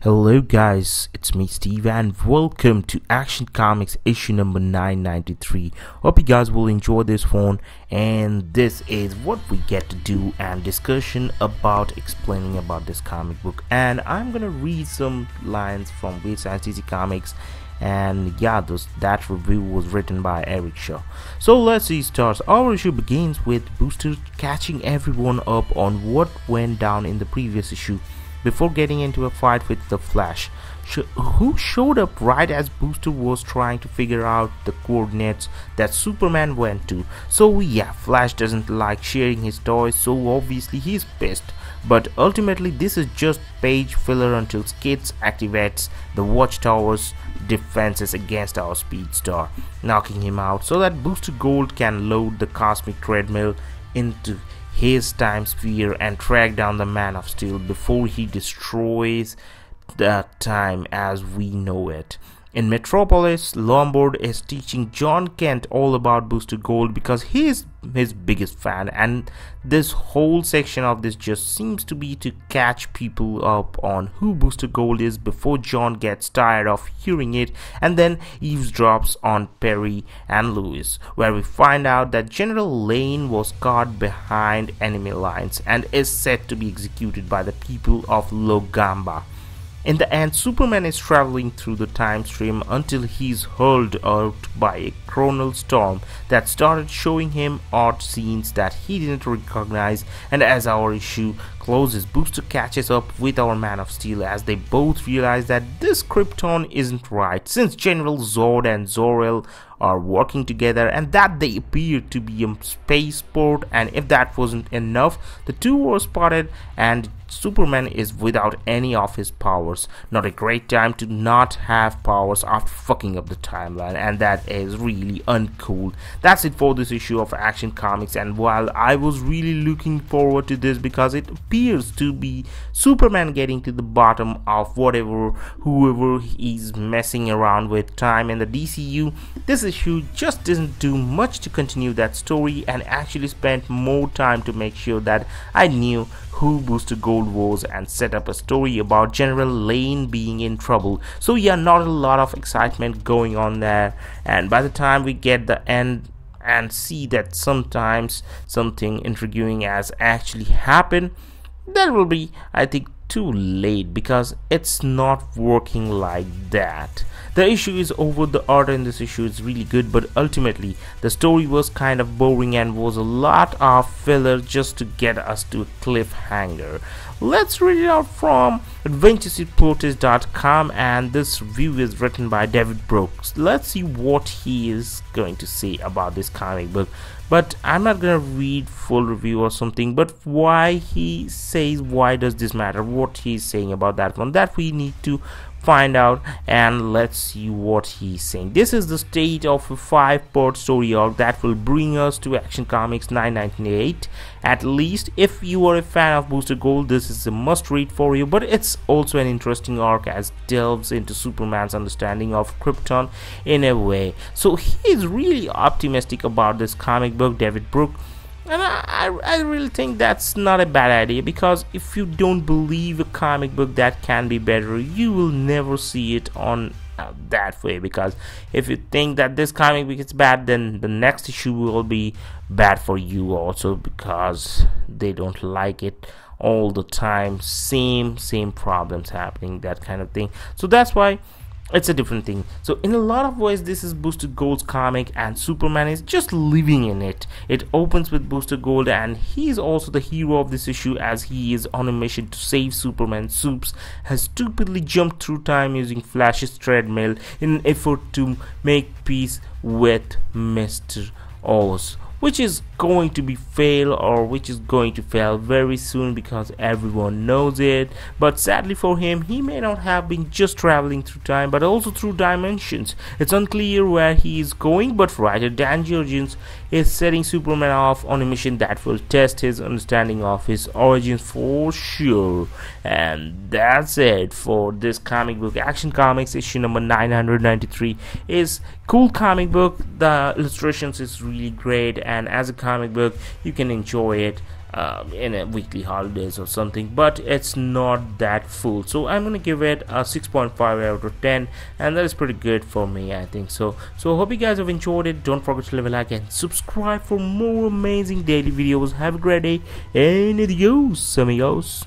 Hello guys, it's me Steve and welcome to Action Comics issue number 993. Hope you guys will enjoy this one, and this is what we get to do and discussion about explaining about this comic book. And I'm gonna read some lines from Weird Science DC Comics, and yeah, that review was written by Eric Shea. So let's see starts. Our issue begins with Booster catching everyone up on what went down in the previous issue before getting into a fight with the Flash, who showed up right as Booster was trying to figure out the coordinates that Superman went to. So yeah, Flash doesn't like sharing his toys, so obviously he's pissed. But ultimately this is just page filler until Skids activates the Watchtower's defenses against our Speedstar, knocking him out so that Booster Gold can load the cosmic treadmill into his time sphere and track down the Man of Steel before he destroys the time as we know it. In Metropolis, Lombard is teaching John Kent all about Booster Gold because he is his biggest fan, and this whole section of this just seems to be to catch people up on who Booster Gold is before John gets tired of hearing it and then eavesdrops on Perry and Lewis, where we find out that General Lane was caught behind enemy lines and is set to be executed by the people of Logamba. In the end, Superman is traveling through the time stream until he's hurled out by a chronal storm that started showing him odd scenes that he didn't recognize, and as our issue closes, Booster catches up with our Man of Steel as they both realize that this Krypton isn't right, since General Zod and Zor-El are working together and that they appear to be a spaceport, and if that wasn't enough, the two were spotted and Superman is without any of his powers. Not a great time to not have powers after fucking up the timeline, and that is really uncool. That's it for this issue of Action Comics, and while I was really looking forward to this because it appears to be Superman getting to the bottom of whoever he's messing around with time in the DCU, this issue just doesn't do much to continue that story and actually spent more time to make sure that I knew who Booster Gold was and set up a story about General Lane being in trouble. So yeah, not a lot of excitement going on there, and by the time we get the end and see that sometimes something intriguing has actually happened, that will be, I think, too late because it's not working like that. The issue is over. The art in this issue is really good, but ultimately the story was kind of boring and was a lot of filler just to get us to a cliffhanger. Let's read it out from AdventureSeatPlotis.com, and this review is written by David Brooks. Let's see what he is going to say about this comic book. But I'm not gonna read full review or something, but why he says, why does this matter, what he's saying about that one, that we need to find out, and let's see what he's saying. This is the state of a 5-part story arc that will bring us to Action Comics 998. At least if you are a fan of Booster Gold, this is a must read for you, but it's also an interesting arc as delves into Superman's understanding of Krypton in a way. So he is really optimistic about this comic book, David Brooks. And I really think that's not a bad idea, because if you don't believe a comic book that can be better, you will never see it on that way. Because if you think that this comic book is bad, then the next issue will be bad for you also, because they don't like it all the time, same problems happening, that kind of thing. So that's why it's a different thing. So in a lot of ways, this is Booster Gold's comic and Superman is just living in it. It opens with Booster Gold, and he's also the hero of this issue as he is on a mission to save Superman. Supes has stupidly jumped through time using Flash's treadmill in an effort to make peace with Mr. Oz, which is going to be fail, or which is going to fail very soon because everyone knows it. But sadly for him, he may not have been just traveling through time but also through dimensions. It's unclear where he is going, but writer Dan Jurgens is setting Superman off on a mission that will test his understanding of his origins for sure. And that's it for this comic book. Action Comics issue number 993 is cool comic book. The illustrations is really great, and as a comic book you can enjoy it in a weekly holidays or something, but it's not that full, so I'm gonna give it a 6.5 out of 10, and that is pretty good for me, I think so. So hope you guys have enjoyed it. Don't forget to leave a like and subscribe for more amazing daily videos. Have a great day and adios amigos.